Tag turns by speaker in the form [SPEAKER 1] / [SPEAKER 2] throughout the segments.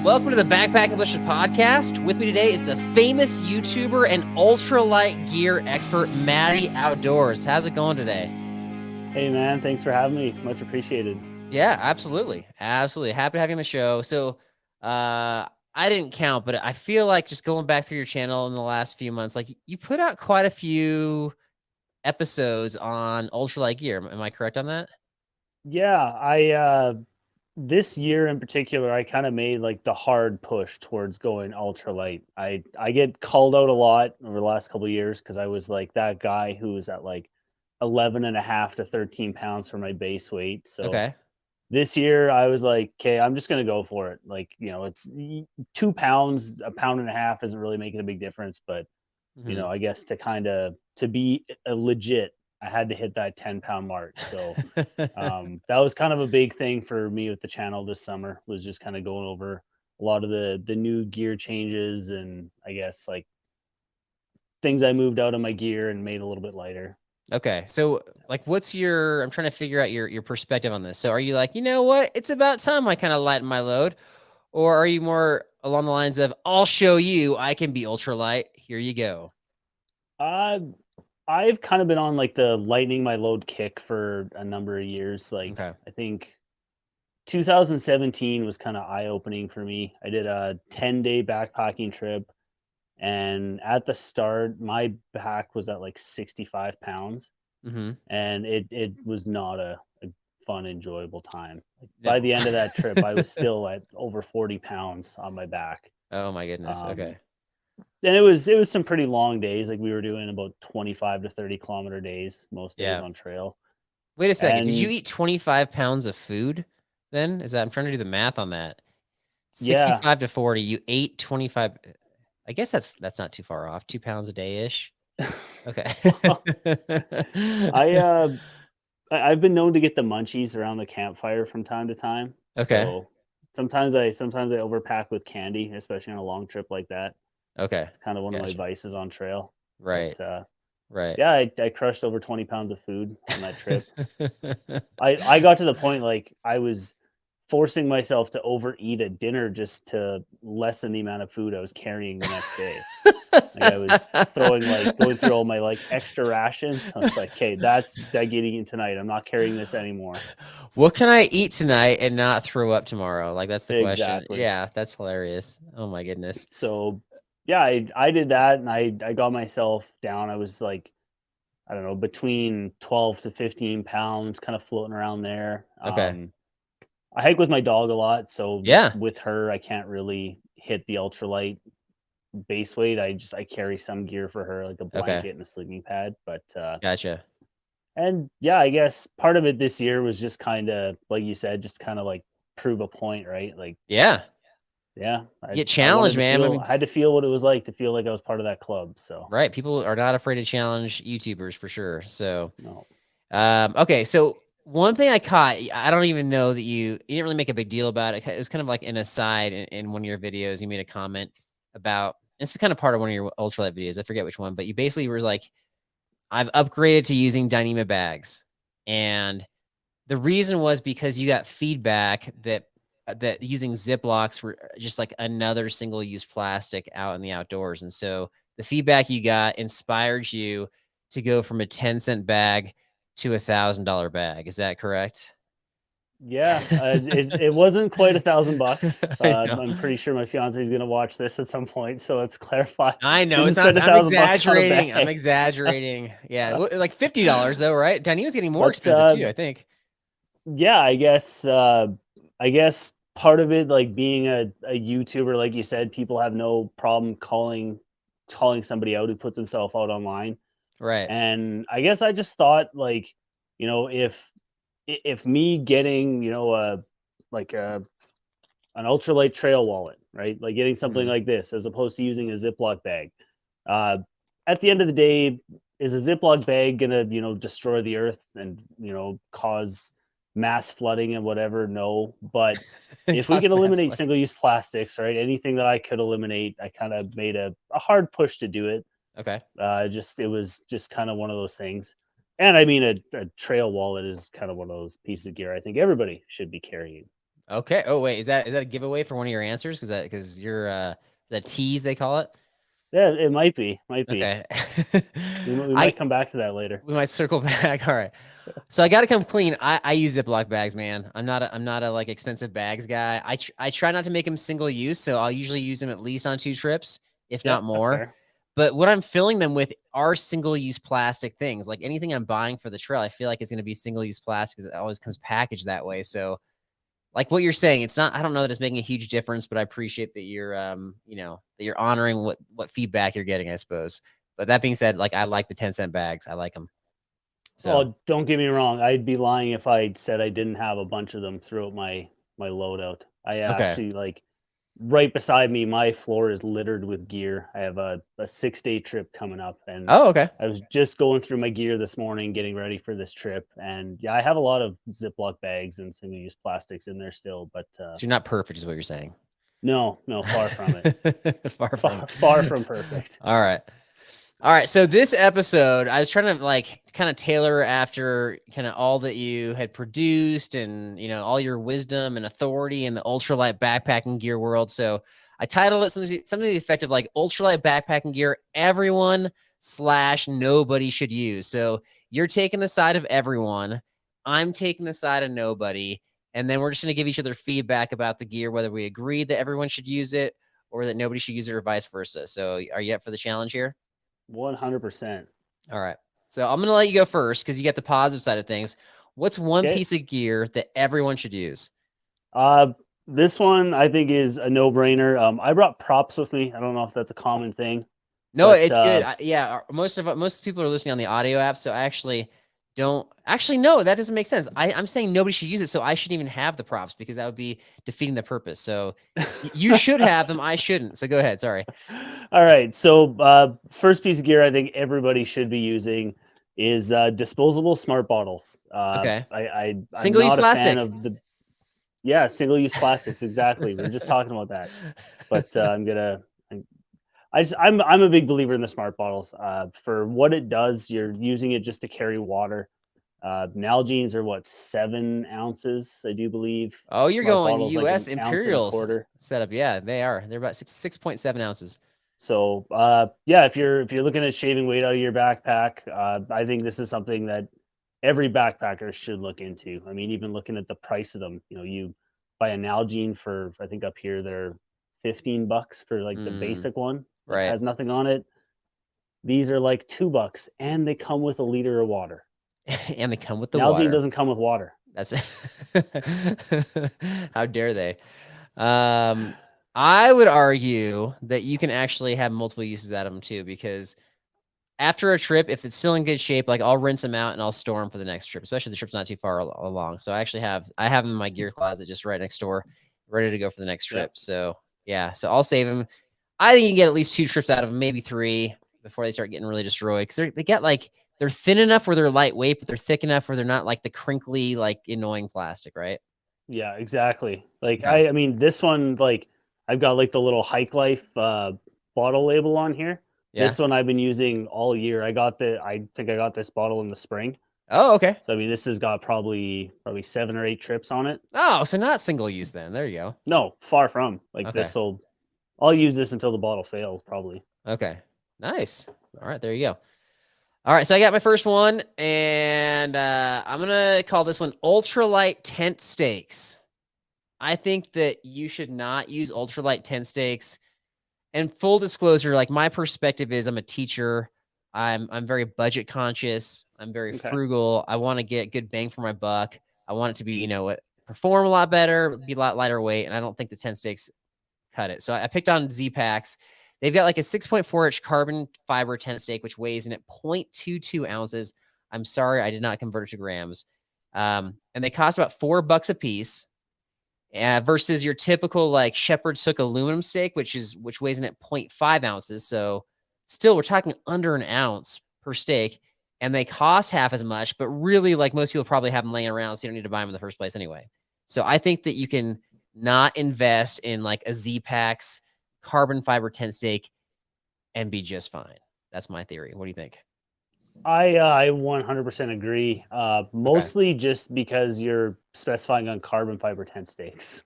[SPEAKER 1] Welcome to the Backpacking Gear podcast. With me today is the famous YouTuber and ultralight gear expert, Matty Outdoors. How's it going today?
[SPEAKER 2] Hey man, thanks for having me. Much appreciated.
[SPEAKER 1] Yeah, absolutely. Absolutely. Happy to have you on the show. So, I didn't count, but I feel like just going back through your channel in the last few months, like you put out quite a few episodes on ultralight gear. Am I correct on that?
[SPEAKER 2] Yeah, I this year in particular, I kind of made like the hard push towards going ultralight. I get called out a lot over the last couple of years because I was like that guy who was at like 11 and a half to 13 pounds for my base weight. So
[SPEAKER 1] Okay.
[SPEAKER 2] this year I was like, okay, I'm just gonna go for it. Like, it's 2 pounds, a pound and a half isn't really making a big difference, but
[SPEAKER 1] Hmm.
[SPEAKER 2] I guess to be a legit, I had to hit that 10-pound mark. So that was kind of a big thing for me with the channel this summer, was just kind of going over a lot of the new gear changes, and I guess like things I moved out of my gear and made a little bit lighter.
[SPEAKER 1] Okay. So like I'm trying to figure out your perspective on this. So are you like, you know what? It's about time I kind of lighten my load. Or are you more along the lines of, I'll show you I can be ultralight. Here you go.
[SPEAKER 2] uh I've kind of been on like the lightening my load kick for a number of years. Like,
[SPEAKER 1] Okay.
[SPEAKER 2] I think 2017 was kind of eye opening for me. I did a 10-day backpacking trip, and at the start my back was at like 65 pounds,
[SPEAKER 1] Mm-hmm.
[SPEAKER 2] and it was not a fun, enjoyable time. Like, by
[SPEAKER 1] No.
[SPEAKER 2] the end of that trip I was still at over 40 pounds on my back.
[SPEAKER 1] Oh my goodness.
[SPEAKER 2] um
[SPEAKER 1] Okay.
[SPEAKER 2] and it was some pretty long days. Like, we were doing about 25 to 30 kilometer days most days
[SPEAKER 1] Yeah.
[SPEAKER 2] on trail.
[SPEAKER 1] Wait a second. Did you
[SPEAKER 2] And
[SPEAKER 1] eat 25 pounds of food then? I'm trying to do the math on that.
[SPEAKER 2] yeah.
[SPEAKER 1] 65 to 40. You ate 25. I guess that's not too far off. 2 pounds a day ish. Okay.
[SPEAKER 2] I I've been known to get the munchies around the campfire from time to time.
[SPEAKER 1] Okay.
[SPEAKER 2] So sometimes I overpack with candy, especially on a long trip like that.
[SPEAKER 1] Okay.
[SPEAKER 2] It's kind of one of my
[SPEAKER 1] Gotcha.
[SPEAKER 2] vices on trail. But
[SPEAKER 1] Right. Right.
[SPEAKER 2] yeah, I crushed over 20 pounds of food on that trip. I got to the point like I was forcing myself to overeat at dinner just to lessen the amount of food I was carrying the next day. Like, I was going through all my like extra rations. I was like, okay, that's that getting tonight. I'm not carrying this anymore.
[SPEAKER 1] What can I eat tonight and not throw up tomorrow? Like, that's the question.
[SPEAKER 2] Exactly.
[SPEAKER 1] Yeah, that's hilarious. Oh my goodness.
[SPEAKER 2] So yeah, I did that, and I got myself down. I was like, I don't know, between 12 to 15 pounds, kind of floating around there.
[SPEAKER 1] Okay.
[SPEAKER 2] I hike with my dog a lot, so
[SPEAKER 1] Yeah.
[SPEAKER 2] with her, I can't really hit the ultralight base weight. I carry some gear for her, like a
[SPEAKER 1] Okay.
[SPEAKER 2] blanket and a sleeping pad. But
[SPEAKER 1] Gotcha.
[SPEAKER 2] and yeah, I guess part of it this year was just kind of like you said, just kind of like prove a point, right? Like,
[SPEAKER 1] Yeah.
[SPEAKER 2] yeah,
[SPEAKER 1] You get
[SPEAKER 2] I wanted
[SPEAKER 1] challenged,
[SPEAKER 2] to
[SPEAKER 1] man. I
[SPEAKER 2] feel,
[SPEAKER 1] mean,
[SPEAKER 2] I had to feel what it was like to feel like I was part of that club. So
[SPEAKER 1] right. People are not afraid to challenge YouTubers for sure. So,
[SPEAKER 2] no.
[SPEAKER 1] okay. So one thing I caught, I don't even know that you didn't really make a big deal about it. It was kind of like an aside in one of your videos. You made a comment about, this is kind of part of one of your ultralight videos. I forget which one, but you basically were like, I've upgraded to using Dyneema bags. And the reason was because you got feedback that using Ziplocs were just like another single-use plastic out in the outdoors. And so the feedback you got inspired you to go from a 10-cent bag to $1,000 bag. Is that correct?
[SPEAKER 2] Yeah, it wasn't quite $1,000 bucks.
[SPEAKER 1] I know.
[SPEAKER 2] I'm pretty sure my fiance is gonna watch this at some point, so let's clarify.
[SPEAKER 1] I know.
[SPEAKER 2] Didn't
[SPEAKER 1] It's not,
[SPEAKER 2] spend a
[SPEAKER 1] I'm
[SPEAKER 2] thousand bucks on a
[SPEAKER 1] exaggerating. I'm
[SPEAKER 2] bag.
[SPEAKER 1] exaggerating. Yeah. Like $50 though, right? Dyneema's getting more
[SPEAKER 2] But
[SPEAKER 1] expensive too, I think.
[SPEAKER 2] yeah, I guess part of it, like being a YouTuber, like you said, people have no problem calling somebody out who puts himself out online.
[SPEAKER 1] Right.
[SPEAKER 2] And I guess I just thought, like, if me getting, like a an ultralight trail wallet, right? Like getting something
[SPEAKER 1] Mhm.
[SPEAKER 2] like this as opposed to using a Ziploc bag. Uh, at the end of the day, is a Ziploc bag gonna, destroy the earth and, cause mass flooding and whatever? No. But if we
[SPEAKER 1] Cost
[SPEAKER 2] can
[SPEAKER 1] mass
[SPEAKER 2] eliminate
[SPEAKER 1] play.
[SPEAKER 2] single-use plastics, right? Anything that I could eliminate, I kind of made a hard push to do it.
[SPEAKER 1] Okay.
[SPEAKER 2] Just it was just kind of one of those things. And I mean, a trail wallet is kind of one of those pieces of gear I think everybody should be carrying.
[SPEAKER 1] Okay. Oh wait, is that a giveaway for one of your answers? Because you're the tease they call it.
[SPEAKER 2] Yeah, it might be. Might be.
[SPEAKER 1] Okay.
[SPEAKER 2] We
[SPEAKER 1] I
[SPEAKER 2] might come back to that later.
[SPEAKER 1] we might circle back. All right. So I got to come clean. I use Ziploc bags, man. I'm not a like expensive bags guy. I try not to make them single use, so I'll usually use them at least on 2 trips, if
[SPEAKER 2] Yeah,
[SPEAKER 1] not
[SPEAKER 2] that's
[SPEAKER 1] more.
[SPEAKER 2] fair.
[SPEAKER 1] But what I'm filling them with are single use plastic things. Like anything I'm buying for the trail, I feel like it's going to be single use plastic because it always comes packaged that way. So like what you're saying, it's not, I don't know that it's making a huge difference, but I appreciate that you're, that you're honoring what feedback you're getting, I suppose. But that being said, like I like the 10-cent bags. I like them. So,
[SPEAKER 2] Oh, don't get me wrong. I'd be lying if I said I didn't have a bunch of them throughout my loadout. I
[SPEAKER 1] okay.
[SPEAKER 2] actually like right beside me, my floor is littered with gear. I have a 6 day trip coming up, and
[SPEAKER 1] Oh, okay.
[SPEAKER 2] I was just going through my gear this morning, getting ready for this trip. And yeah, I have a lot of Ziploc bags and single use plastics in there still, but
[SPEAKER 1] So you're not perfect is what you're saying.
[SPEAKER 2] no, no, far from it.
[SPEAKER 1] Far from it.
[SPEAKER 2] Far from perfect.
[SPEAKER 1] All right. All right. So this episode, I was trying to like kind of tailor after kind of all that you had produced and, all your wisdom and authority in the ultralight backpacking gear world. So I titled it something to the effect of like ultralight backpacking gear everyone / nobody should use. So you're taking the side of everyone. I'm taking the side of nobody. And then we're just going to give each other feedback about the gear, whether we agree that everyone should use it or that nobody should use it or vice versa. So are you up for the challenge here?
[SPEAKER 2] 100%.
[SPEAKER 1] All right. So I'm going to let you go first because you get the positive side of things. What's one
[SPEAKER 2] Okay.
[SPEAKER 1] piece of gear that everyone should use?
[SPEAKER 2] This one I think is a no-brainer. I brought props with me. I don't know if that's a common thing,
[SPEAKER 1] No,
[SPEAKER 2] but
[SPEAKER 1] it's good. Yeah, most people are listening on the audio app, so I actually don't actually no, that doesn't make sense. I'm saying nobody should use it, so I shouldn't even have the props because that would be defeating the purpose. So you should have them, I shouldn't. So go ahead. Sorry.
[SPEAKER 2] all right. So first piece of gear I think everybody should be using is disposable smart bottles.
[SPEAKER 1] Okay.
[SPEAKER 2] I'm
[SPEAKER 1] Single use
[SPEAKER 2] not a fan
[SPEAKER 1] plastic.
[SPEAKER 2] of the single-use plastics. Exactly. We are just talking about that, but I'm a big believer in the smart bottles. For what it does, you're using it just to carry water. Nalgene's are what, 7 ounces, I do believe.
[SPEAKER 1] Oh, you're
[SPEAKER 2] Smart
[SPEAKER 1] going
[SPEAKER 2] bottles like
[SPEAKER 1] US
[SPEAKER 2] an ounce and a
[SPEAKER 1] Imperial
[SPEAKER 2] quarter.
[SPEAKER 1] setup. Yeah, they are. They're about 6.7 ounces.
[SPEAKER 2] So yeah, if you're looking at shaving weight out of your backpack, I think this is something that every backpacker should look into. I mean, even looking at the price of them, you buy a Nalgene for, I think up here they're $15 for like the
[SPEAKER 1] Mm,
[SPEAKER 2] basic one that
[SPEAKER 1] right.
[SPEAKER 2] has nothing on it. These are like $2, and they come with a liter of water.
[SPEAKER 1] And they come with the
[SPEAKER 2] Nalgene
[SPEAKER 1] water.
[SPEAKER 2] doesn't come with water.
[SPEAKER 1] That's how dare they? Um, I would argue that you can actually have multiple uses out of them too, because after a trip, if it's still in good shape, like I'll rinse them out and I'll store them for the next trip, especially if the trip's not too far along. So I have them in my gear closet just right next door, ready to go for the next
[SPEAKER 2] Yeah,
[SPEAKER 1] trip. So yeah, so I'll save them. I think you can get at least 2 trips out of them, maybe 3 before they start getting really destroyed. Because they get like they're thin enough where they're lightweight, but they're thick enough where they're not like the crinkly, like annoying plastic, right?
[SPEAKER 2] yeah, exactly. Like
[SPEAKER 1] Okay.
[SPEAKER 2] I mean, this one, like I've got like the little Hike Life bottle label on here.
[SPEAKER 1] Yeah.
[SPEAKER 2] This one I've been using all year. I think I got this bottle in the spring.
[SPEAKER 1] Oh, okay.
[SPEAKER 2] So I mean, this has got probably 7 or 8 trips on it.
[SPEAKER 1] Oh, so not single use then. There you go.
[SPEAKER 2] No, far from. Like
[SPEAKER 1] Okay.
[SPEAKER 2] I'll use this until the bottle fails, probably.
[SPEAKER 1] Okay. Nice. All right. There you go. All right. So I got my first one, and I'm gonna call this one ultralight tent stakes. I think that you should not use ultralight tent stakes. And full disclosure, like my perspective is I'm a teacher. I'm very budget conscious. I'm very
[SPEAKER 2] Okay.
[SPEAKER 1] frugal. I want to get good bang for my buck. I want it to be, perform a lot better, be a lot lighter weight. And I don't think the 10 stakes cut it. So I picked on Z Packs. They've got like a 6.4-inch carbon fiber tent stake, which weighs in at 0.22 ounces. I'm sorry, I did not convert it to grams. And they cost about $4 a piece. Versus your typical like shepherd's hook aluminum stake, which weighs in at 0.5 ounces. So still, we're talking under an ounce per stake, and they cost half as much. But really, like most people probably have them laying around, so you don't need to buy them in the first place anyway. So I think that you can not invest in like a Z Packs carbon fiber tent stake and be just fine. That's my theory. What do you think?
[SPEAKER 2] I 100% agree.
[SPEAKER 1] Okay.
[SPEAKER 2] Mostly just because you're specifying on carbon fiber tent stakes.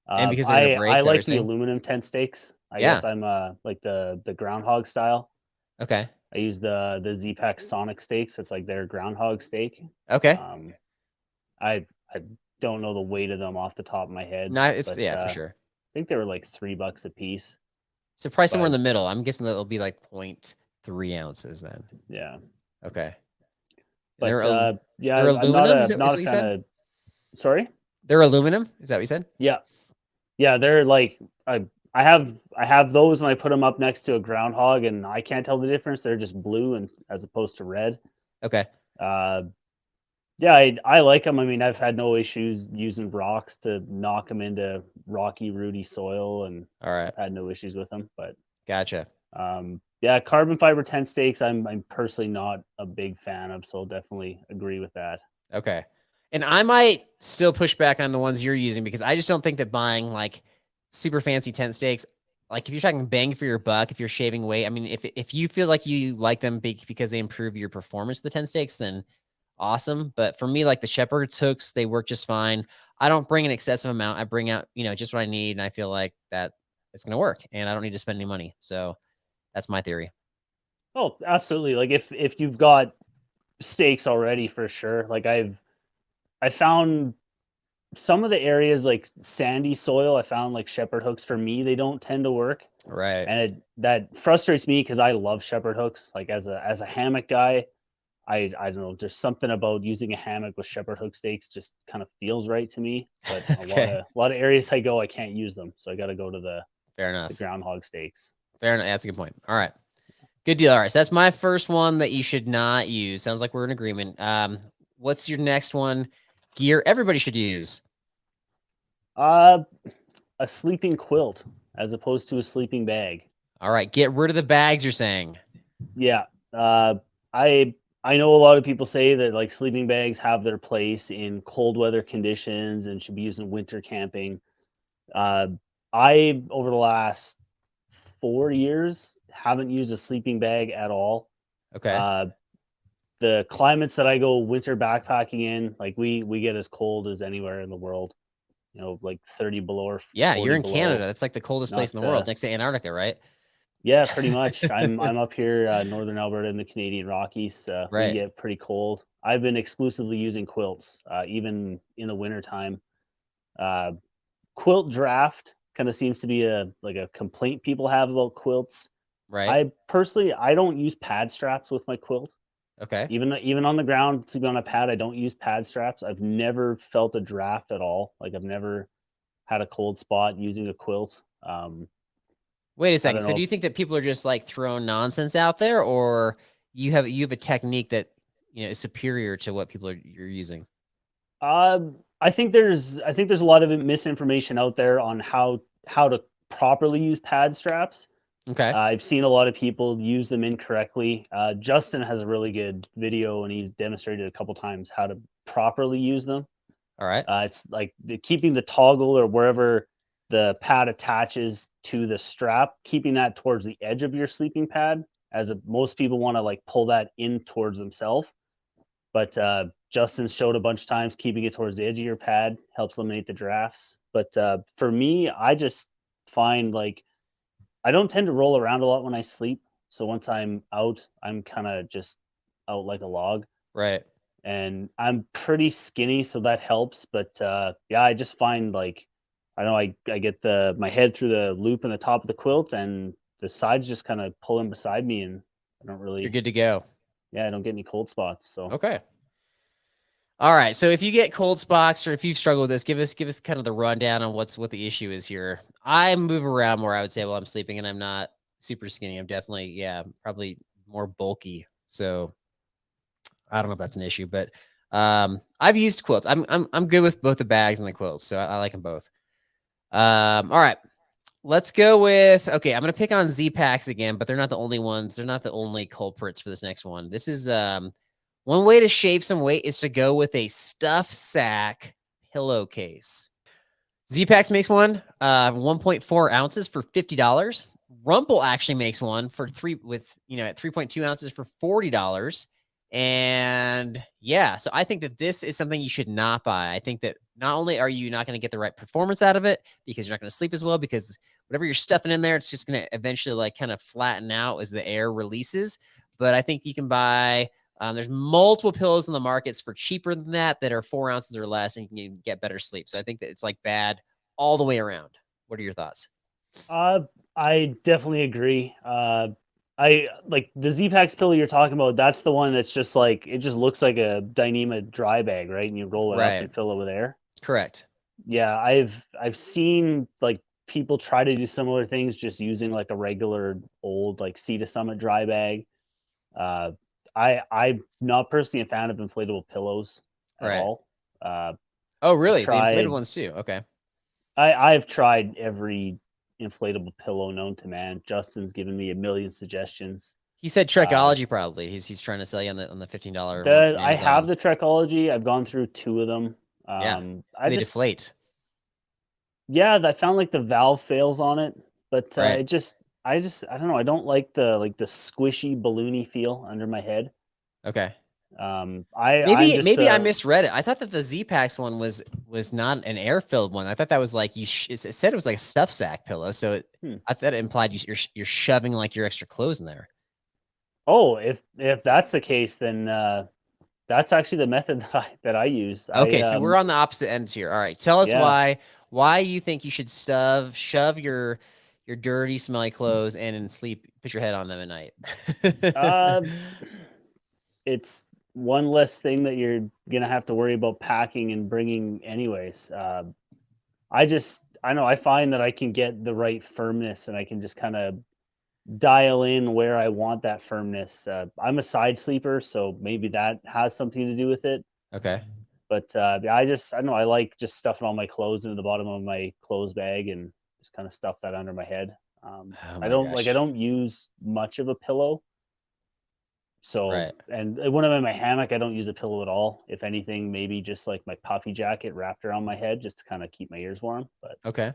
[SPEAKER 1] And because they're gonna break,
[SPEAKER 2] I
[SPEAKER 1] is that what you're
[SPEAKER 2] like the
[SPEAKER 1] saying?
[SPEAKER 2] aluminum tent stakes. I
[SPEAKER 1] Yeah.
[SPEAKER 2] guess I'm like the groundhog style.
[SPEAKER 1] Okay.
[SPEAKER 2] I use the Z-Pack Sonic stakes. It's like their groundhog steak.
[SPEAKER 1] Okay.
[SPEAKER 2] Um, I don't know the weight of them off the top of my head,
[SPEAKER 1] No, it's
[SPEAKER 2] but
[SPEAKER 1] yeah, for
[SPEAKER 2] I
[SPEAKER 1] sure.
[SPEAKER 2] think they were like $3 a piece.
[SPEAKER 1] So probably somewhere in
[SPEAKER 2] But
[SPEAKER 1] the middle. I'm guessing that it'll be like 0.3 ounces then.
[SPEAKER 2] yeah,
[SPEAKER 1] Okay. And
[SPEAKER 2] but yeah,
[SPEAKER 1] they're
[SPEAKER 2] I'm
[SPEAKER 1] aluminum. Is
[SPEAKER 2] not a
[SPEAKER 1] what you
[SPEAKER 2] fan
[SPEAKER 1] said?
[SPEAKER 2] of. Sorry.
[SPEAKER 1] They're aluminum. Is that what you said?
[SPEAKER 2] Yeah, yeah, they're like I have those and I put them up next to a groundhog and I can't tell the difference. They're just blue and as opposed to red.
[SPEAKER 1] Okay.
[SPEAKER 2] Uh, yeah, I like them. I mean, I've had no issues using rocks to knock them into rocky, rooty soil, and
[SPEAKER 1] All right.
[SPEAKER 2] I've had no issues with them. But
[SPEAKER 1] Gotcha.
[SPEAKER 2] yeah, carbon fiber tent stakes, I'm personally not a big fan of, so I'll definitely agree with that.
[SPEAKER 1] Okay. And I might still push back on the ones you're using because I just don't think that buying like super fancy tent stakes, like if you're talking bang for your buck, if you're shaving weight, I mean, if you feel like you like them because they improve your performance, the tent stakes, then awesome. But for me, like the shepherd's hooks, they work just fine. I don't bring an excessive amount. I bring out, just what I need, and I feel like that it's gonna work, and I don't need to spend any money. So that's my theory.
[SPEAKER 2] Oh, absolutely. Like if you've got stakes already, for sure. Like I found some of the areas like sandy soil. I found like shepherd hooks for me, they don't tend to work,
[SPEAKER 1] Right.
[SPEAKER 2] and that frustrates me because I love shepherd hooks. Like as a hammock guy, I don't know, just something about using a hammock with shepherd hook stakes just kind of feels right to me. But
[SPEAKER 1] Okay.
[SPEAKER 2] a lot of areas I go, I can't use them, so I got to go to
[SPEAKER 1] Fair
[SPEAKER 2] the
[SPEAKER 1] enough.
[SPEAKER 2] groundhog stakes.
[SPEAKER 1] Fair enough. That's a good point. All right. Good deal. All right. So that's my first one that you should not use. Sounds like we're in agreement. What's your next one? Gear everybody should use.
[SPEAKER 2] Uh, a sleeping quilt as opposed to a sleeping bag.
[SPEAKER 1] All right. Get rid of the bags, you're saying.
[SPEAKER 2] Yeah. Uh, I know a lot of people say that like sleeping bags have their place in cold weather conditions and should be used in winter camping. Uh, I over the last 4 years haven't used a sleeping bag at all.
[SPEAKER 1] Okay.
[SPEAKER 2] Uh, the climates that I go winter backpacking in, like we get as cold as anywhere in the world. You know, like 30 below or
[SPEAKER 1] Yeah, you're
[SPEAKER 2] 40
[SPEAKER 1] in Canada.
[SPEAKER 2] below.
[SPEAKER 1] That's like the coldest place in
[SPEAKER 2] Not
[SPEAKER 1] the world, next to Antarctica, right?
[SPEAKER 2] Yeah, pretty much. I'm up here, northern Alberta in the Canadian Rockies. We
[SPEAKER 1] Right.
[SPEAKER 2] get pretty cold. I've been exclusively using quilts, even in the wintertime. Uh, Quilt draft kind of seems to be a like a complaint people have about quilts.
[SPEAKER 1] Right.
[SPEAKER 2] I personally I don't use pad straps with my quilt.
[SPEAKER 1] Okay.
[SPEAKER 2] Even on the ground, sleeping on a pad, I don't use pad straps. I've never felt a draft at all. Like I've never had a cold spot using a quilt.
[SPEAKER 1] Wait a
[SPEAKER 2] I
[SPEAKER 1] second.
[SPEAKER 2] don't
[SPEAKER 1] So
[SPEAKER 2] know
[SPEAKER 1] do
[SPEAKER 2] if
[SPEAKER 1] you think that people are just like throwing nonsense out there, or you have a technique that is superior to what you're using?
[SPEAKER 2] I think there's a lot of misinformation out there on how to properly use pad straps.
[SPEAKER 1] Okay.
[SPEAKER 2] I've seen a lot of people use them incorrectly. Justin has a really good video, and he's demonstrated a couple times how to properly use them.
[SPEAKER 1] All right.
[SPEAKER 2] It's like keeping the toggle or wherever the pad attaches to the strap, keeping that towards the edge of your sleeping pad. Most people want to like pull that in towards themselves, but Justin showed a bunch of times keeping it towards the edge of your pad helps eliminate the drafts. But for me, I just find like I don't tend to roll around a lot when I sleep. So once I'm out, I'm kind of just out like a log.
[SPEAKER 1] Right.
[SPEAKER 2] And I'm pretty skinny, so that helps. But yeah, I just find like I don't know I get the my head through the loop in the top of the quilt, and the sides just kind of pull in beside me, and I don't
[SPEAKER 1] You're
[SPEAKER 2] really
[SPEAKER 1] good to go.
[SPEAKER 2] yeah I don't get any cold spots. So
[SPEAKER 1] Okay. All right. So if you get cold spots or if you've struggled with this, give us kind of the rundown on what the issue is here. I move around more, I would say, while I'm sleeping, and I'm not super skinny. I'm definitely, yeah, probably more bulky. So I don't know if that's an issue, but I've used quilts. I'm good with both the bags and the quilts, so I like them both. All right. Let's go with okay. I'm gonna pick on Z packs again, but they're not the only ones. They're not the only culprits for this next one. This is one way to shave some weight is to go with a stuff sack pillowcase. Z packs makes one 1.4 ounces for $50. Rumple actually makes one for at 3.2 ounces for $40. And yeah, so I think that this is something you should not buy. I think that not only are you not going to get the right performance out of it because you're not going to sleep as well, because whatever you're stuffing in there, it's just going to eventually like kind of flatten out as the air releases. But I think you can buy, there's multiple pillows in the markets for cheaper than that are 4 ounces or less, and you can get better sleep. So I think that it's like bad all the way around. What are your thoughts?
[SPEAKER 2] I definitely agree. I like the Z-Packs pillow you're talking about. That's the one that's just like it just looks like a Dyneema dry bag, right? And you roll it up
[SPEAKER 1] Right.
[SPEAKER 2] and fill it with air.
[SPEAKER 1] Correct.
[SPEAKER 2] Yeah, I've seen like people try to do similar things just using like a regular old like Sea to Summit dry bag. Uh, I'm not personally a fan of inflatable pillows at
[SPEAKER 1] Right.
[SPEAKER 2] all.
[SPEAKER 1] Oh,
[SPEAKER 2] I've
[SPEAKER 1] really? The inflated
[SPEAKER 2] tried
[SPEAKER 1] ones too. Okay.
[SPEAKER 2] I've tried every inflatable pillow known to man. Justin's given me a million suggestions.
[SPEAKER 1] He said
[SPEAKER 2] Uh,
[SPEAKER 1] Trekology probably. He's trying to sell you on the $15 one
[SPEAKER 2] the
[SPEAKER 1] from
[SPEAKER 2] I have
[SPEAKER 1] Amazon.
[SPEAKER 2] the Trekology. I've gone through two of them.
[SPEAKER 1] Yeah.
[SPEAKER 2] I
[SPEAKER 1] They
[SPEAKER 2] just
[SPEAKER 1] deflate.
[SPEAKER 2] yeah, I found like the valve fails on it, but
[SPEAKER 1] Right.
[SPEAKER 2] it just I don't know. I don't like the squishy balloony feel under my head.
[SPEAKER 1] Okay.
[SPEAKER 2] I'm
[SPEAKER 1] Maybe
[SPEAKER 2] just
[SPEAKER 1] I misread it. I thought that the Z Packs one was not an air filled one. I thought that was like it said it was like a stuff sack pillow. So
[SPEAKER 2] hmm.
[SPEAKER 1] I thought it implied you're shoving like your extra clothes in there.
[SPEAKER 2] Oh, if that's the case, then that's actually the method that I use.
[SPEAKER 1] Okay, so we're on the opposite ends here. All right, tell us
[SPEAKER 2] Yeah.
[SPEAKER 1] why you think you should shove your dirty, smelly clothes in and sleep, put your head on them at night.
[SPEAKER 2] Uh, it's one less thing that you're gonna have to worry about packing and bringing anyways. I know I find that I can get the right firmness and I can just kind of dial in where I want that firmness. I'm a side sleeper, so maybe that has something to do with it.
[SPEAKER 1] Okay.
[SPEAKER 2] But yeah, I know I like just stuffing all my clothes into the bottom of my clothes bag and just kind of stuff that under my head.
[SPEAKER 1] Oh my
[SPEAKER 2] I
[SPEAKER 1] gosh.
[SPEAKER 2] don't use much of a pillow. So,
[SPEAKER 1] Right.
[SPEAKER 2] and when I'm in my hammock, I don't use a pillow at all. If anything, maybe just like my puffy jacket wrapped around my head just to kind of keep my ears warm. But
[SPEAKER 1] Okay.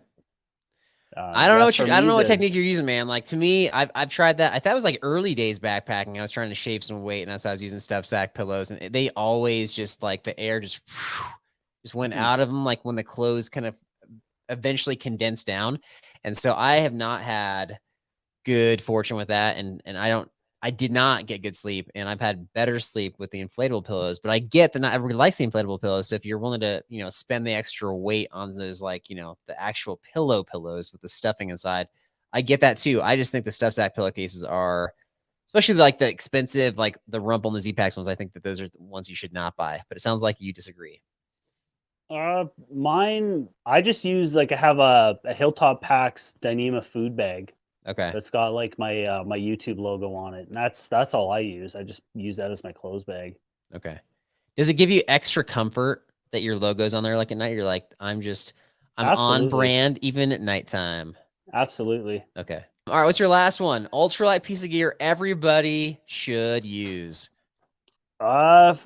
[SPEAKER 2] yeah, for
[SPEAKER 1] I don't
[SPEAKER 2] me,
[SPEAKER 1] know what technique you're using, man. Like to me, I've tried that. I thought it was like early days backpacking. I was trying to shave some weight, and I was using stuff sack pillows, and they always just like the air just went
[SPEAKER 2] hmm,
[SPEAKER 1] out of them, like when the clothes kind of eventually condensed down. And so I have not had good fortune with that, and I did not get good sleep, and I've had better sleep with the inflatable pillows. But I get that not everybody likes the inflatable pillows. So if you're willing to, spend the extra weight on those, like, the actual pillows with the stuffing inside, I get that too. I just think the stuff sack pillowcases are, especially like the expensive, like the Rumple and the Z Packs ones. I think that those are the ones you should not buy. But it sounds like you disagree.
[SPEAKER 2] mine, I just use like I have a Hilltop Packs Dyneema food bag
[SPEAKER 1] Okay.
[SPEAKER 2] that's got like my YouTube logo on it, and that's all I use. I just use that as my clothes bag.
[SPEAKER 1] Okay. Does it give you extra comfort that your logo's on there like at night? You're like, I'm on
[SPEAKER 2] Absolutely,
[SPEAKER 1] brand even at nighttime.
[SPEAKER 2] absolutely.
[SPEAKER 1] Okay. All right. What's your last one? Ultralight piece of gear everybody should use.
[SPEAKER 2] Uh,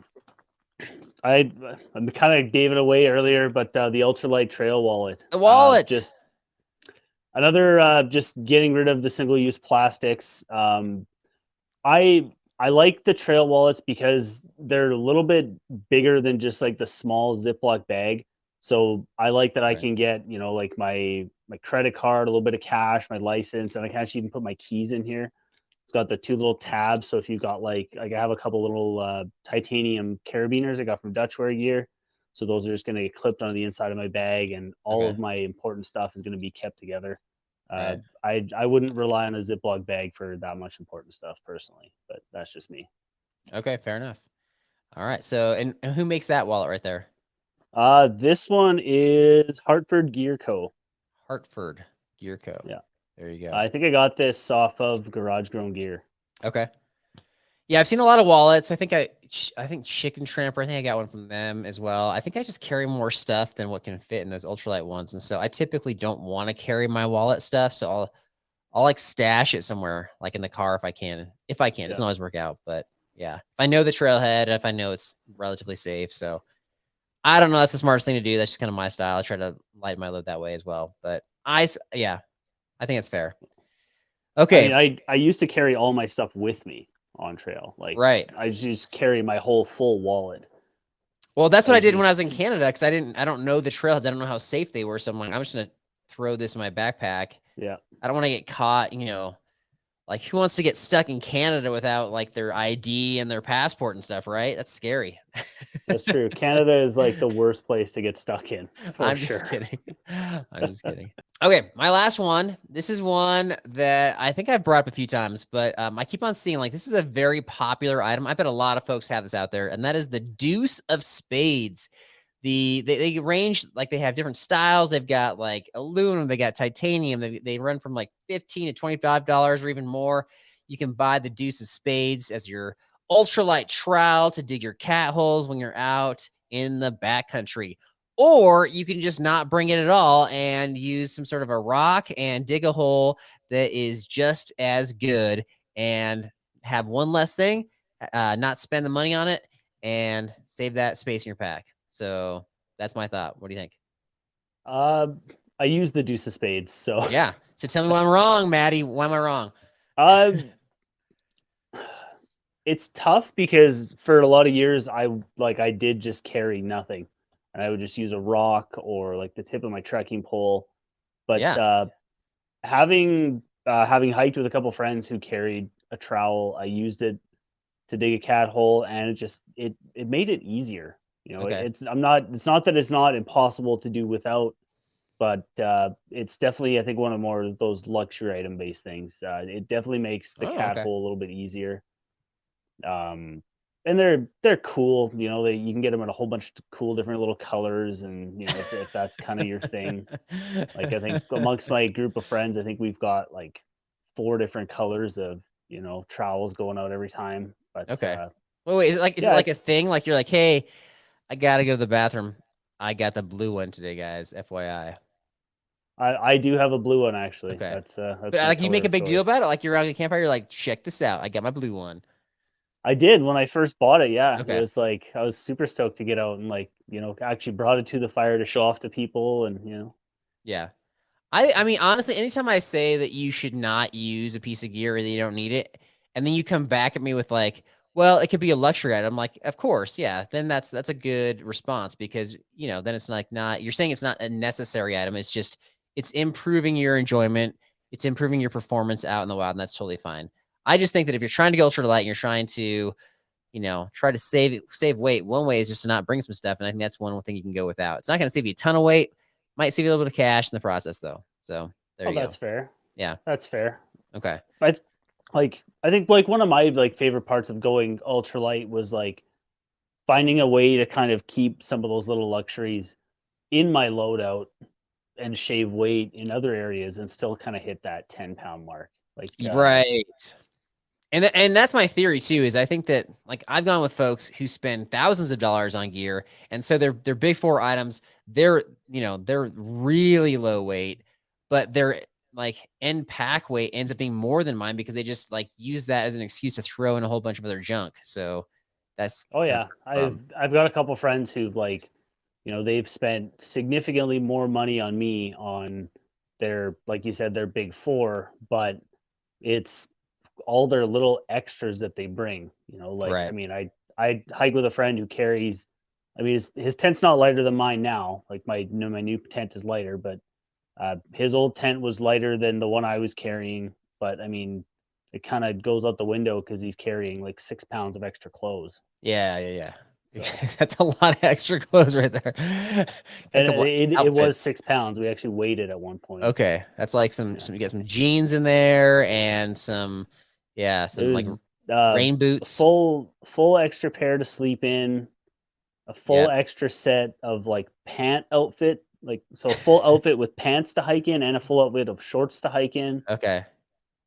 [SPEAKER 2] I I kind of gave it away earlier, but the Ultralight Trail Wallet,
[SPEAKER 1] The wallet.
[SPEAKER 2] just another just getting rid of the single-use plastics. I like the trail wallets because they're a little bit bigger than just like the small Ziploc bag. So I like that I
[SPEAKER 1] Right.
[SPEAKER 2] can get, like my credit card, a little bit of cash, my license, and I can actually even put my keys in here. It's got the two little tabs. So if you've got like I have a couple little titanium carabiners I got from Dutchware Gear. So those are just going to get clipped on the inside of my bag, and all
[SPEAKER 1] Okay.
[SPEAKER 2] of my important stuff is going to be kept together.
[SPEAKER 1] Right.
[SPEAKER 2] I wouldn't rely on a Ziploc bag for that much important stuff personally, but that's just me.
[SPEAKER 1] Okay. Fair enough. All right. So, and who makes that wallet right there?
[SPEAKER 2] This one is Hartford Gear Co.
[SPEAKER 1] Hartford Gear Co.
[SPEAKER 2] Yeah,
[SPEAKER 1] There you go.
[SPEAKER 2] I think I got this off of Garage Grown Gear.
[SPEAKER 1] Okay. Yeah, I've seen a lot of wallets. I think Chicken Tramper. I think I got one from them as well. I think I just carry more stuff than what can fit in those ultralight ones, and so I typically don't want to carry my wallet stuff. So I'll like stash it somewhere, like in the car if I can. If I can, it
[SPEAKER 2] Yeah.
[SPEAKER 1] doesn't always work out, but yeah, if I know the trailhead, if I know it's relatively safe, so I don't know. That's the smartest thing to do. That's just kind of my style. I try to lighten my load that way as well. But yeah, I think it's fair.
[SPEAKER 2] I mean,
[SPEAKER 1] Okay,
[SPEAKER 2] I used to carry all my stuff with me. on trail. Like
[SPEAKER 1] Right.
[SPEAKER 2] I just carry my whole full wallet.
[SPEAKER 1] Well, that's
[SPEAKER 2] I
[SPEAKER 1] what I did when I
[SPEAKER 2] just
[SPEAKER 1] was in Canada because I don't know the trails. I don't know how safe they were. So I'm like, I'm just gonna throw this in my backpack.
[SPEAKER 2] yeah.
[SPEAKER 1] I don't want to get caught. Like who wants to get stuck in Canada without like their ID and their passport and stuff, right? That's scary.
[SPEAKER 2] That's true. Canada is like the worst place to get stuck in for
[SPEAKER 1] I'm just
[SPEAKER 2] sure.
[SPEAKER 1] kidding. I'm just kidding. Okay, my last one. This is one that I think I've brought up a few times, but I keep on seeing like this is a very popular item. I bet a lot of folks have this out there, and that is the deuce of spades. They range like they have different styles. They've got like aluminum, they got titanium. They run from like $15 to $25 or even more. You can buy the deuce of spades as your ultralight trowel to dig your cat holes when you're out in the backcountry. Or you can just not bring it at all and use some sort of a rock and dig a hole that is just as good and have one less thing, not spend the money on it, and save that space in your pack. So that's my thought. What do you think?
[SPEAKER 2] Uh, I use the deuce of spades, so
[SPEAKER 1] Yeah. So tell me why I'm wrong, Matty. Why am I wrong?
[SPEAKER 2] uh, it's tough because for a lot of years I did just carry nothing, and I would just use a rock or like the tip of my trekking pole. But
[SPEAKER 1] Yeah.
[SPEAKER 2] having hiked with a couple friends who carried a trowel, I used it to dig a cat hole, and it made it easier. You know,
[SPEAKER 1] Okay.
[SPEAKER 2] it's not that it's not impossible to do without, but it's definitely I think one of more of those luxury item based things. It definitely makes the
[SPEAKER 1] Oh,
[SPEAKER 2] cat
[SPEAKER 1] okay.
[SPEAKER 2] hole a little bit easier. And they're cool. You know, you can get them in a whole bunch of cool different little colors, and you know if that's kind of your thing. Like I think amongst my group of friends, I think we've got like 4 different colors of trowels going out every time. But
[SPEAKER 1] Okay. Wait, is it
[SPEAKER 2] yeah,
[SPEAKER 1] like a
[SPEAKER 2] it's
[SPEAKER 1] thing? Like you're like, hey, I gotta go to the bathroom. I got the blue one today, guys. FYI.
[SPEAKER 2] I do have a blue one actually.
[SPEAKER 1] Okay. But
[SPEAKER 2] That's my
[SPEAKER 1] like you
[SPEAKER 2] color
[SPEAKER 1] make a
[SPEAKER 2] of
[SPEAKER 1] big deal
[SPEAKER 2] choice.
[SPEAKER 1] about it. Like you're around the campfire, you're like, check this out. I got my blue one.
[SPEAKER 2] I did when I first bought it. Yeah, it
[SPEAKER 1] Okay.
[SPEAKER 2] was like I was super stoked to get out and like actually brought it to the fire to show off to people, and
[SPEAKER 1] Yeah. I mean, honestly, anytime I say that you should not use a piece of gear or that you don't need it, and then you come back at me with like, well, it could be a luxury item. I'm like, of course, yeah. Then that's a good response because then it's like not you're saying it's not a necessary item. It's just it's improving your enjoyment. It's improving your performance out in the wild, and that's totally fine. I just think that if you're trying to go ultralight and you're trying to, try to save weight, one way is just to not bring some stuff, and I think that's one thing you can go without. It's not going to save you a ton of weight. Might save you a little bit of cash in the process, though. So there
[SPEAKER 2] oh,
[SPEAKER 1] you go.
[SPEAKER 2] that's fair.
[SPEAKER 1] Yeah.
[SPEAKER 2] That's fair.
[SPEAKER 1] Okay.
[SPEAKER 2] I I think like one of my like favorite parts of going ultralight was like finding a way to kind of keep some of those little luxuries in my loadout and shave weight in other areas and still kind of hit that 10-pound mark. Like,
[SPEAKER 1] Right. And that's my theory too, is I think that like I've gone with folks who spend thousands of dollars on gear. And so their big four items, they're really low weight, but their like end pack weight ends up being more than mine because they just like use that as an excuse to throw in a whole bunch of other junk. So that's
[SPEAKER 2] oh
[SPEAKER 1] kind of
[SPEAKER 2] yeah,
[SPEAKER 1] the problem.
[SPEAKER 2] I've got a couple friends who've like, they've spent significantly more money on me on their, like you said, their big four, but it's all their little extras that they bring. Like I
[SPEAKER 1] Right.
[SPEAKER 2] mean, I hike with a friend who carries. I mean, his tent's not lighter than mine now. Like my new tent is lighter, but his old tent was lighter than the one I was carrying. But I mean, it kind of goes out the window because he's carrying like 6 pounds of extra clothes.
[SPEAKER 1] Yeah, yeah, yeah.
[SPEAKER 2] So,
[SPEAKER 1] That's a lot of extra clothes right there. A
[SPEAKER 2] and
[SPEAKER 1] couple
[SPEAKER 2] it was
[SPEAKER 1] outfits.
[SPEAKER 2] 6 pounds. We actually weighed it at one point.
[SPEAKER 1] Okay, that's like
[SPEAKER 2] Yeah,
[SPEAKER 1] you get some jeans in there and
[SPEAKER 2] it
[SPEAKER 1] some like
[SPEAKER 2] was
[SPEAKER 1] rain
[SPEAKER 2] a
[SPEAKER 1] boots.
[SPEAKER 2] full extra pair to sleep in, a full
[SPEAKER 1] Yep.
[SPEAKER 2] extra set of like pant outfit, like so a full outfit with pants to hike in and a full outfit of shorts to hike in,
[SPEAKER 1] Okay.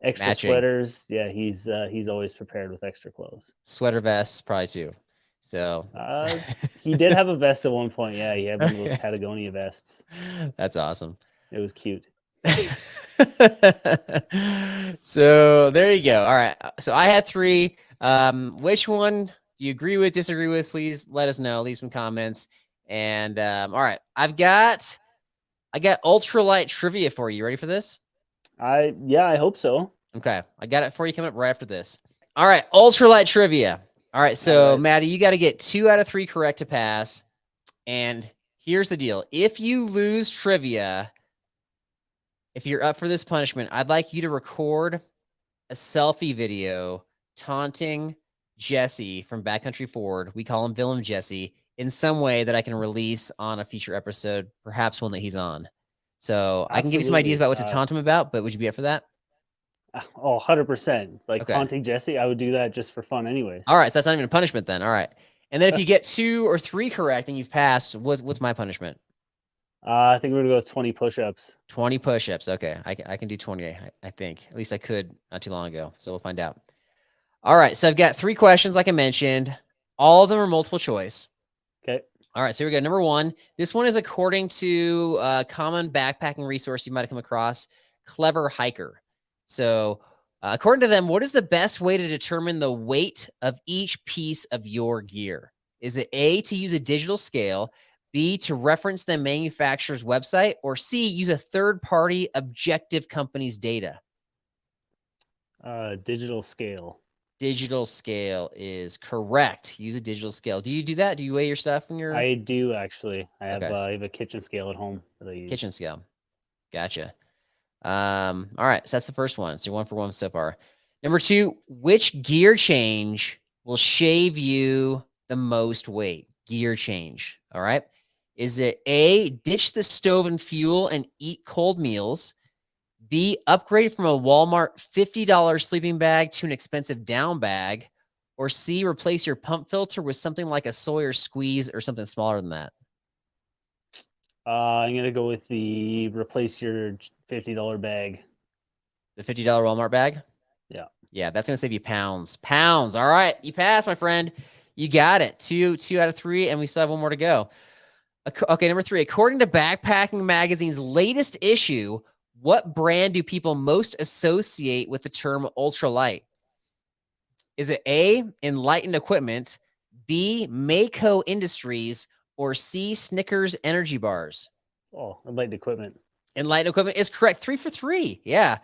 [SPEAKER 2] extra
[SPEAKER 1] Matching
[SPEAKER 2] sweaters. Yeah, he's always prepared with extra clothes.
[SPEAKER 1] sweater vests probably too. So
[SPEAKER 2] Uh, he did have a vest at one point. Yeah, he had one of those
[SPEAKER 1] okay.
[SPEAKER 2] Patagonia vests.
[SPEAKER 1] That's awesome.
[SPEAKER 2] It was cute.
[SPEAKER 1] So there you go. All right. So I had three. Which one do you agree with, disagree with? Please let us know. Leave some comments. And all right, I got ultralight trivia for you. Ready for this?
[SPEAKER 2] I hope so.
[SPEAKER 1] Okay, I got it for you coming up right after this. All right, ultralight trivia. All right,
[SPEAKER 2] All
[SPEAKER 1] so
[SPEAKER 2] right.
[SPEAKER 1] Maddie, you got to get 2 out of 3 correct to pass. And here's the deal: if you lose trivia, if you're up for this punishment, I'd like you to record a selfie video taunting Jesse from Backcountry Forward. We call him Villain Jesse, in some way that I can release on a future episode, perhaps one that he's on. So I can give you some ideas
[SPEAKER 2] Absolutely.
[SPEAKER 1] about what to taunt him about, but would you be up for that?
[SPEAKER 2] Oh, 100%. Like
[SPEAKER 1] Okay.
[SPEAKER 2] taunting Jesse, I would do that just for fun anyways.
[SPEAKER 1] All right. So that's not even a punishment then. All right. And then if you get 2 or 3 correct and you've passed, what's my punishment?
[SPEAKER 2] I think we're gonna go with 20 push-ups.
[SPEAKER 1] 20 push-ups. Okay. I can do 20, I think. At least I could not too long ago. So we'll find out. All right. So I've got 3 questions, like I mentioned. All of them are multiple choice.
[SPEAKER 2] Okay.
[SPEAKER 1] All right. So here we go. Number 1. This one is according to a common backpacking resource you might have come across, Clever Hiker. So according to them, what is the best way to determine the weight of each piece of your gear? Is it A, to use a digital scale, B, to reference the manufacturer's website, or C, use a third-party objective company's data?
[SPEAKER 2] Digital scale.
[SPEAKER 1] Digital scale is correct. Use a digital scale. Do you do that? Do you weigh your stuff when you're
[SPEAKER 2] I do actually.
[SPEAKER 1] okay?
[SPEAKER 2] I have a kitchen scale at home that I use.
[SPEAKER 1] Kitchen scale. Gotcha. All right. So that's the first one. So you're 1 for 1 so far. Number 2, which gear change will shave you the most weight? Gear change. All right. Is it A, ditch the stove and fuel and eat cold meals? B, upgrade from a Walmart $50 sleeping bag to an expensive down bag? Or C, replace your pump filter with something like a Sawyer Squeeze or something smaller than that?
[SPEAKER 2] I'm gonna go with the replace your $50 bag.
[SPEAKER 1] The $50 Walmart bag?
[SPEAKER 2] Yeah.
[SPEAKER 1] Yeah, that's gonna save you pounds. Pounds. All right, you passed, my friend. You got it. Two out of 3, and we still have 1 more to go. Okay, number 3. According to Backpacking Magazine's latest issue, what brand do people most associate with the term ultralight? Is it A, Enlightened Equipment, B, Mako Industries, or C, Snickers Energy Bars?
[SPEAKER 2] Oh, Enlightened Equipment.
[SPEAKER 1] Enlightened Equipment is correct. 3 for 3. Yeah.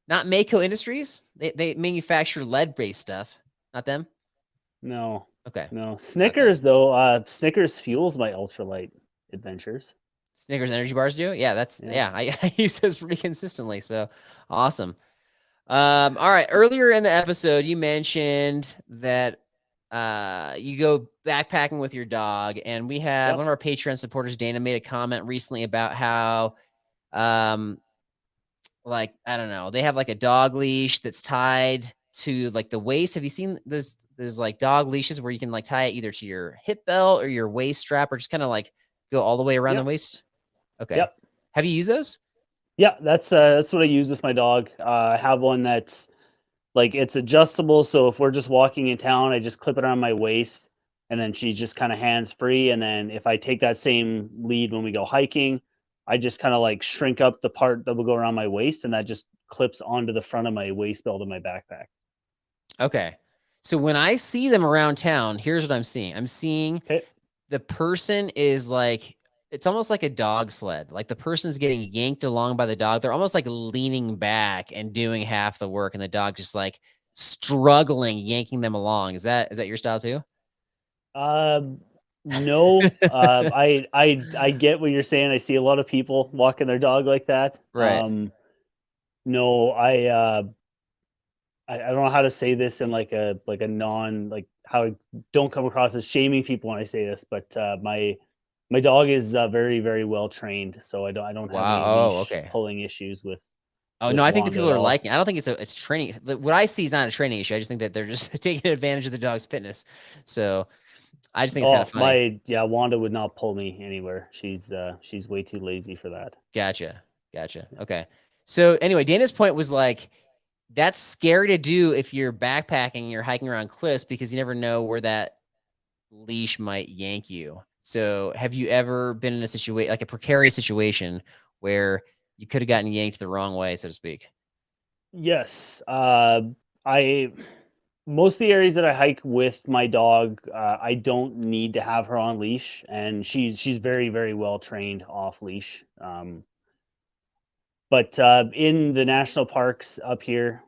[SPEAKER 1] Not Mako Industries. They manufacture lead-based stuff. Not them?
[SPEAKER 2] No.
[SPEAKER 1] Okay.
[SPEAKER 2] No.
[SPEAKER 1] Okay.
[SPEAKER 2] Snickers though. Snickers fuels my ultralight adventures.
[SPEAKER 1] Snickers energy bars do? Yeah, that's
[SPEAKER 2] Yeah.
[SPEAKER 1] yeah. I use those pretty consistently. So awesome. All right. Earlier in the episode, you mentioned that you go backpacking with your dog, and we had
[SPEAKER 2] Yep.
[SPEAKER 1] one of our Patreon supporters, Dana, made a comment recently about how like I don't know, they have like a dog leash that's tied to like the waist. Have you seen those like dog leashes where you can like tie it either to your hip belt or your waist strap, or just kind of like go all the way around the
[SPEAKER 2] Yep.
[SPEAKER 1] waist? Okay.
[SPEAKER 2] Yep.
[SPEAKER 1] Have you used those?
[SPEAKER 2] Yeah, that's what I use with my dog. I have one that's like it's adjustable, so if we're just walking in town, I just clip it on my waist, and then she's just kind of hands free. And then if I take that same lead when we go hiking, I just kind of like shrink up the part that will go around my waist, and that just clips onto the front of my waist belt of my backpack.
[SPEAKER 1] Okay. So when I see them around town, here's what I'm seeing. I'm seeing
[SPEAKER 2] Okay.
[SPEAKER 1] the person is like, it's almost like a dog sled. Like the person's getting yanked along by the dog. They're almost like leaning back and doing half the work, and the dog just like struggling, yanking them along. Is that your style too?
[SPEAKER 2] Um, no. I get what you're saying. I see a lot of people walking their dog like that.
[SPEAKER 1] Right.
[SPEAKER 2] No, I don't know how to say this in like a non like how I don't come across as shaming people when I say this, but my dog is very well trained, so I don't have
[SPEAKER 1] Wow.
[SPEAKER 2] any
[SPEAKER 1] Oh,
[SPEAKER 2] leash
[SPEAKER 1] okay.
[SPEAKER 2] pulling issues
[SPEAKER 1] Oh no,
[SPEAKER 2] with
[SPEAKER 1] I think the
[SPEAKER 2] Wanda
[SPEAKER 1] people
[SPEAKER 2] at
[SPEAKER 1] are
[SPEAKER 2] all.
[SPEAKER 1] liking. I don't think it's training. What I see is not a training issue. I just think that they're just taking advantage of the dog's fitness. So I just think it's kind of
[SPEAKER 2] Oh,
[SPEAKER 1] funny.
[SPEAKER 2] Wanda would not pull me anywhere. She's way too lazy for that.
[SPEAKER 1] Gotcha. Gotcha. Okay. So anyway, Dana's point was like, that's scary to do if you're backpacking and you're hiking around cliffs because you never know where that leash might yank you. So have you ever been in a situation like a precarious situation where you could have gotten yanked the wrong way, so to speak?
[SPEAKER 2] Yes. I most of the areas that I hike with my dog, I don't need to have her on leash, and she's very well trained off leash. But in the national parks up here,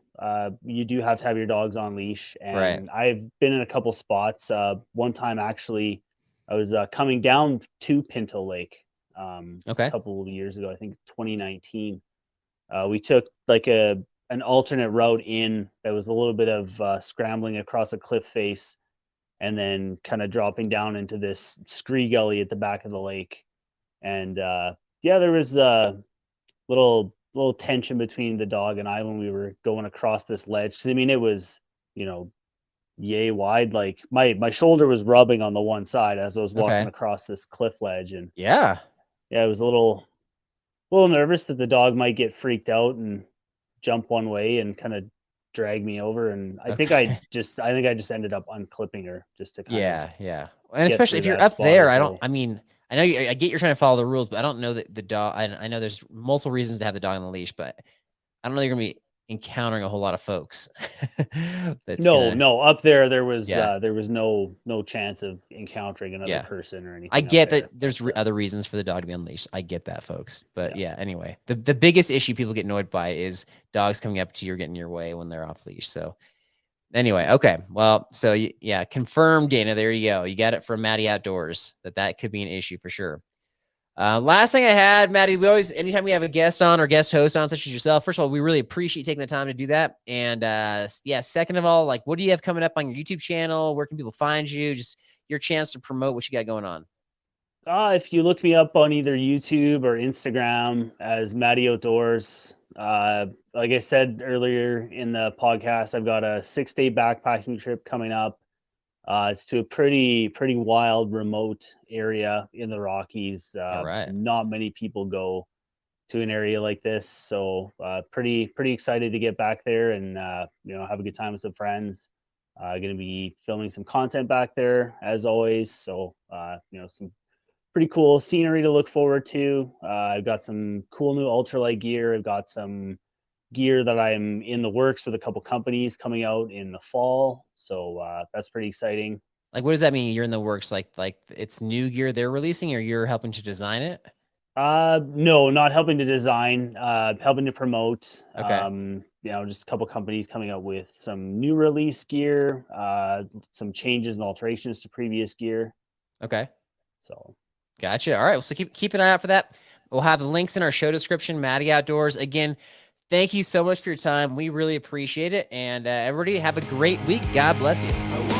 [SPEAKER 2] you do have to have your dogs on leash.
[SPEAKER 1] Right.
[SPEAKER 2] And I've been in a couple spots. One time, actually, I was coming down to Pinto Lake a
[SPEAKER 1] Okay.
[SPEAKER 2] couple of years ago, I think 2019. We took like an alternate route in that was a little bit of scrambling across a cliff face and then kind of dropping down into this scree gully at the back of the lake. And yeah, there was little tension between the dog and I when we were going across this ledge. Because I mean, it was, you know, yay wide. Like my shoulder was rubbing on the one side as I was walking
[SPEAKER 1] Okay.
[SPEAKER 2] across this cliff ledge, and
[SPEAKER 1] Yeah.
[SPEAKER 2] yeah, I was a little nervous that the dog might get freaked out and jump one way and kind of drag me over. And
[SPEAKER 1] Okay.
[SPEAKER 2] I think I just ended up unclipping her just to kind of
[SPEAKER 1] Yeah, yeah. And
[SPEAKER 2] get
[SPEAKER 1] especially
[SPEAKER 2] through
[SPEAKER 1] if you're
[SPEAKER 2] that
[SPEAKER 1] up
[SPEAKER 2] spot
[SPEAKER 1] there,
[SPEAKER 2] as well.
[SPEAKER 1] I mean, I know I get you're trying to follow the rules, but I don't know that the dog, I know there's multiple reasons to have the dog on the leash, but I don't know you're gonna be encountering a whole lot of folks that's
[SPEAKER 2] No,
[SPEAKER 1] gonna,
[SPEAKER 2] no, up there
[SPEAKER 1] yeah,
[SPEAKER 2] there was no chance of encountering another
[SPEAKER 1] yeah.
[SPEAKER 2] person or
[SPEAKER 1] I
[SPEAKER 2] anything up
[SPEAKER 1] get that
[SPEAKER 2] there. But
[SPEAKER 1] there's other reasons for the dog to be on leash. I get that, folks. But
[SPEAKER 2] yeah.
[SPEAKER 1] yeah, anyway, the biggest issue people get annoyed by is dogs coming up to you or getting in your way when they're off leash. So anyway, okay. Well, so yeah, confirmed, Dana. There you go. You got it from Matty Outdoors that could be an issue for sure. Last thing I had, Matty, we always, anytime we have a guest on or guest host on, such as yourself, first of all, we really appreciate taking the time to do that. And yeah, second of all, like, what do you have coming up on your YouTube channel? Where can people find you? Just your chance to promote what you got going on.
[SPEAKER 2] If you look me up on either YouTube or Instagram as Matty Outdoors, like I said earlier in the podcast, I've got a 6-day backpacking trip coming up. It's to a pretty wild, remote area in the Rockies.
[SPEAKER 1] All right.
[SPEAKER 2] Not many people go to an area like this, so pretty excited to get back there and have a good time with some friends. Going to be filming some content back there as always, so some pretty cool scenery to look forward to. I've got some cool new ultralight gear. I've got some gear that I'm in the works with a couple companies coming out in the fall. So that's pretty exciting.
[SPEAKER 1] Like, what does that mean? You're in the works, like it's new gear they're releasing, or you're helping to design it?
[SPEAKER 2] No, not helping to design, helping to promote.
[SPEAKER 1] Okay.
[SPEAKER 2] Just a couple companies coming out with some new release gear, some changes and alterations to previous gear.
[SPEAKER 1] Okay.
[SPEAKER 2] So
[SPEAKER 1] Gotcha. All right. Well, so keep an eye out for that. We'll have the links in our show description. Matty Outdoors. Again, thank you so much for your time. We really appreciate it. And everybody have a great week. God bless you.